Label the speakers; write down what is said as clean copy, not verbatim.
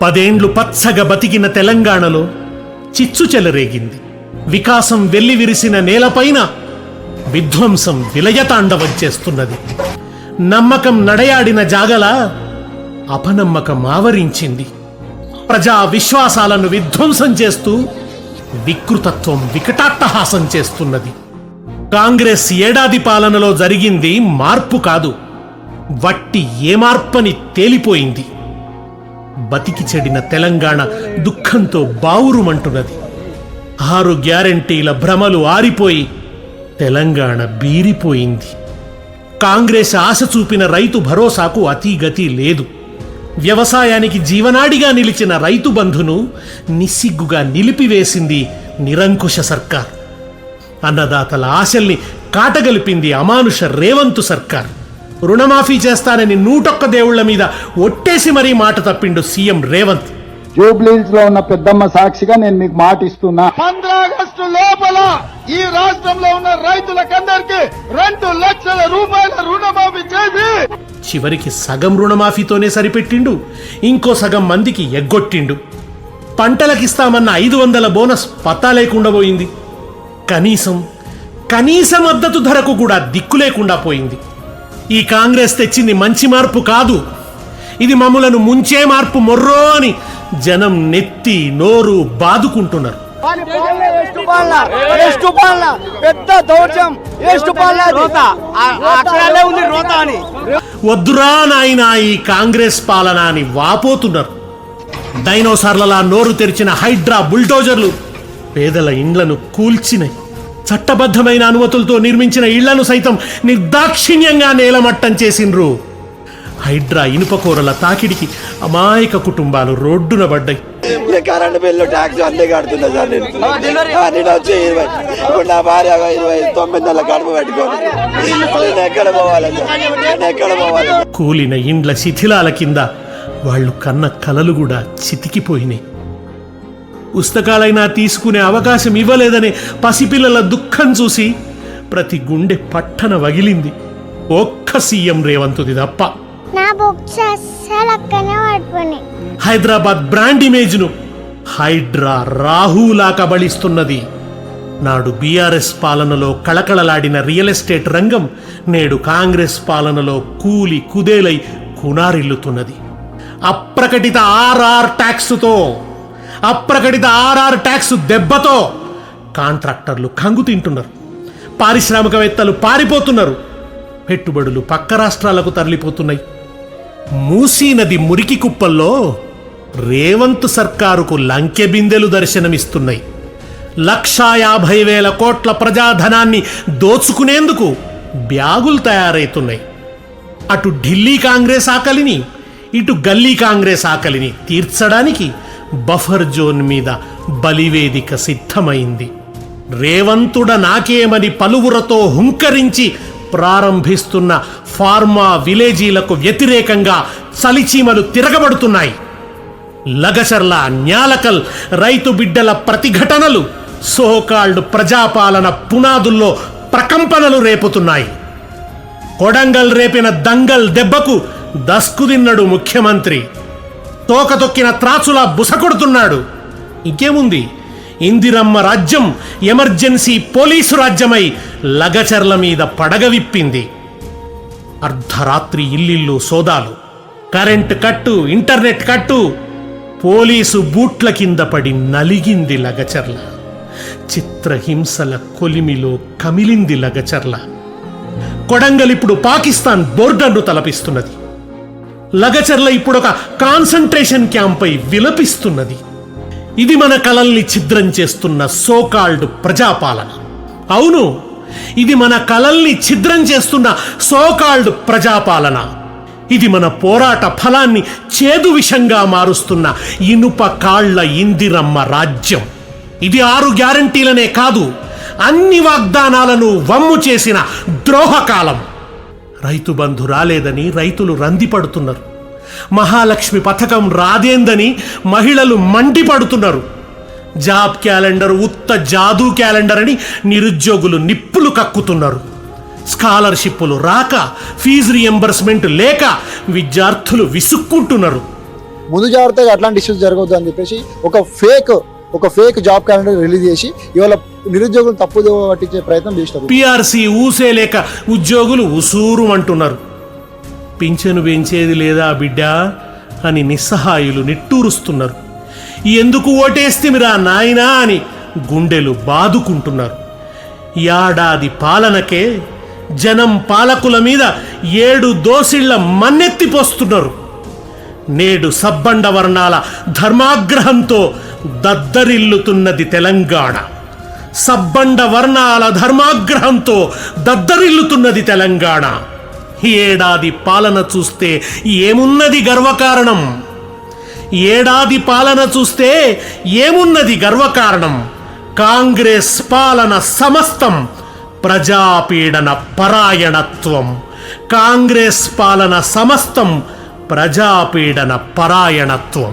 Speaker 1: 10 పచ్చగా బతికిన తెలంగాణలో చిచ్చు చెలరేగింది. వికాసం వెల్లివిరిసిన నేలపైన విధ్వంసం విలయతాండవం చేస్తున్నది. నమ్మకం నడయాడిన జాగల అపనమ్మకం ఆవరించింది. ప్రజా విశ్వాసాలను విధ్వంసం చేస్తూ వికృతత్వం వికటాట్టహాసం చేస్తున్నది. కాంగ్రెస్ ఏడాది పాలనలో జరిగింది మార్పు కాదు, వట్టి ఏమార్పని తేలిపోయింది. బతికి చెడిన తెలంగాణ దుఃఖంతో బావురుమంటున్నది. 6 గ్యారంటీల భ్రమలు ఆరిపోయి తెలంగాణ బీరిపోయింది. కాంగ్రెస్ ఆశ చూపిన రైతు భరోసాకు అతీగతి లేదు. వ్యవసాయానికి జీవనాడిగా నిలిచిన రైతు బంధును నిస్సిగ్గుగా నిలిపివేసింది నిరంకుశ సర్కార్. అన్నదాతల ఆశల్ని కాటగలిపింది అమానుష రేవంత్ సర్కార్. రుణమాఫీ చేస్తానని 101 దేవుళ్ల మీద ఒట్టేసి మరీ మాట తప్పిండు సీఎం రేవంత్.
Speaker 2: జూబ్లీహిల్స్ లో ఉన్న పెద్దమ్మ సాక్షిగా నేను మీకు మాట ఇస్తున్నా,
Speaker 3: 15 ఆగస్టు లోపల ఈ రాష్ట్రంలో ఉన్న రైతులకందరికీ 2 లక్షల రూపాయల రుణమాఫీ చేసి
Speaker 1: చివరికి సగం రుణమాఫీతోనే సరిపెట్టిండు, ఇంకో సగం మందికి ఎగ్గొట్టిండు. పంటలకిస్తామన్న 500 బోనస్ పత్తా లేకుండా పోయింది. కనీస మద్దతు ధరకు కూడా దిక్కు లేకుండా పోయింది. ఈ కాంగ్రెస్ తెచ్చింది మంచి మార్పు కాదు, ఇది మమ్ములను ముంచే మార్పు మొర్రో అని జనం నెత్తి నోరు బాదుకుంటున్నారు. వద్దురా నాయనా ఈ కాంగ్రెస్ పాలన అని వాపోతున్నారు. డైనోసార్లలా నోరు తెరిచిన హైడ్రా బుల్డోజర్లు పేదల ఇండ్లను కూల్చినాయి. చట్టబద్ధమైన అనుమతులతో నిర్మించిన ఇళ్లను సైతం నిర్దాక్షిణ్యంగా నేలమట్టం చేసిండ్రు. హైడ్రా ఇనుపకూరల తాకిడికి అమాయక కుటుంబాలు రోడ్డున పడ్డాయి.
Speaker 4: కరెంటు బిల్లు ట్యాక్స్ అన్నీ కడుతున్నా సార్. నేను వచ్చి 20 నా భార్య 29 నెలల కడుపు పెట్టుకోను. నేను ఎక్కడ పోవాలి?
Speaker 1: కూలిన ఇండ్ల శిథిలాల కింద వాళ్ళు కన్న కలలు కూడా చితికిపోయినాయి. పుస్తకాలైనా తీసుకునే అవకాశం ఇవ్వలేదనే పసిపిల్లల దుఃఖం చూసి ప్రతి గుండె పట్టన వగిలింది. ఒక్క సీఎం రేవంతుది తప్ప. హైదరాబాద్ బ్రాండ్ ఇమేజ్ను హైడ్రా రాహులా కబళిస్తున్నది. నాడు బీఆర్ఎస్ పాలనలో కళకళలాడిన రియల్ ఎస్టేట్ రంగం నేడు కాంగ్రెస్ పాలనలో కూలి కుదేలై కునారిల్లుతున్నది. అప్రకటిత ఆర్ఆర్ ట్యాక్స్ దెబ్బతో కాంట్రాక్టర్లు కంగు తింటున్నారు. పారిశ్రామికవేత్తలు పారిపోతున్నారు. పెట్టుబడులు పక్క రాష్ట్రాలకు తరలిపోతున్నాయి. మూసీ నది మురికి కుప్పల్లో రేవంత్ సర్కారుకు లంకె బిందెలు దర్శనమిస్తున్నాయి. 1,50,000 కోట్ల ప్రజాధనాన్ని దోచుకునేందుకు బ్యాగులు తయారైతున్నాయి. అటు ఢిల్లీ కాంగ్రెస్ ఆకలిని, ఇటు గల్లీ కాంగ్రెస్ ఆకలిని తీర్చడానికి బఫర్ జోన్ మీద బలివేదిక సిద్ధమైంది. రేవంతుడ నాకేమని పలువురతో హుంకరించి ప్రారంభిస్తున్న ఫార్మా విలేజీలకు వ్యతిరేకంగా చలిచీమలు తిరగబడుతున్నాయి. లగచర్ల, న్యాలకల్ రైతు బిడ్డల ప్రతిఘటనలు సోకాల్డ్ ప్రజాపాలన పునాదుల్లో ప్రకంపనలు రేపుతున్నాయి. కొడంగల్ రేపిన దంగల్ దెబ్బకు దస్కుదిన్నడు ముఖ్యమంత్రి. తోకతొక్కిన త్రాచులా బుసకొడుతున్నాడు. ఇంకేముంది, ఇందిరమ్మ రాజ్యం ఎమర్జెన్సీ పోలీసు రాజ్యమై లగచర్ల మీద పడగ విప్పింది. అర్ధరాత్రి ఇల్లిల్లు సోదాలు, కరెంట్ కట్టు, ఇంటర్నెట్ కట్టు, పోలీసు బూట్ల కింద పడి నలిగింది లగచర్ల. చిత్రహింసల కొలిమిలో కమిలింది లగచర్ల. కొడంగల్ ఇప్పుడు పాకిస్తాన్ బోర్డర్ను తలపిస్తున్నది. లగచర్ల ఇప్పుడు ఒక కాన్సంట్రేషన్ క్యాంపై విలపిస్తున్నది. ఇది మన కలల్ని ఛిద్రం చేస్తున్న సోకాల్డ్ ప్రజాపాలన. అవును, ఇది మన కలల్ని ఛిద్రం చేస్తున్న సోకాల్డ్ ప్రజాపాలన. ఇది మన పోరాట ఫలాన్ని చేదు విషంగా మారుస్తున్న ఇనుప కాళ్ల ఇందిరమ్మ రాజ్యం. ఇది 6 గ్యారంటీలనే కాదు, అన్ని వాగ్దానాలను వమ్ము చేసిన ద్రోహకాలం. రైతు బంధు రాలేదని రైతులు రందిపడుతున్నారు. మహాలక్ష్మి పథకం రాదేందని మహిళలు మండిపడుతున్నారు. జాబ్ క్యాలెండర్ ఉత్త జాదూ క్యాలెండర్ అని నిరుద్యోగులు నిప్పులు కక్కుతున్నారు. స్కాలర్షిప్పులు రాక, ఫీజు రియంబర్స్మెంట్ లేక విద్యార్థులు విసుక్కుంటున్నారు.
Speaker 5: ముందు జాగ్రత్తగా అట్లాంటి ఇష్యూస్ జరగవద్దు అని చెప్పేసి ఒక ఫేక్ జాబ్ క్యాలెండర్ రిలీజ్ చేసి ఇవాళ నిరుద్యోగులు తప్పుదో పట్టించే ప్రయత్నం చేస్తారు.
Speaker 1: పిఆర్సీ ఊసేలేక ఉద్యోగులు ఉసూరు అంటున్నారు. పింఛను పెంచేది లేదా బిడ్డ అని నిస్సహాయులు నిట్టూరుస్తున్నారు. ఎందుకు ఓటేస్తిమిరా నాయనా అని గుండెలు బాదుకుంటున్నారు. ఏడాది పాలనకే జనం పాలకుల మీద 7 దోసిళ్ల మన్నెత్తిపోస్తున్నారు. నేడు సబ్బండ వర్ణాల ధర్మాగ్రహంతో దద్దరిల్లుతున్నది తెలంగాణ. సబ్బండ వర్ణాల ధర్మాగ్రహంతో దద్దరిల్లుతున్నది తెలంగాణ. ఏడాది పాలన చూస్తే ఏమున్నది గర్వకారణం? ఏడాది పాలన చూస్తే ఏమున్నది గర్వకారణం? కాంగ్రెస్ పాలన సమస్తం ప్రజాపీడన పరాయణత్వం. కాంగ్రెస్ పాలన సమస్తం ప్రజాపీడన పరాయణత్వం.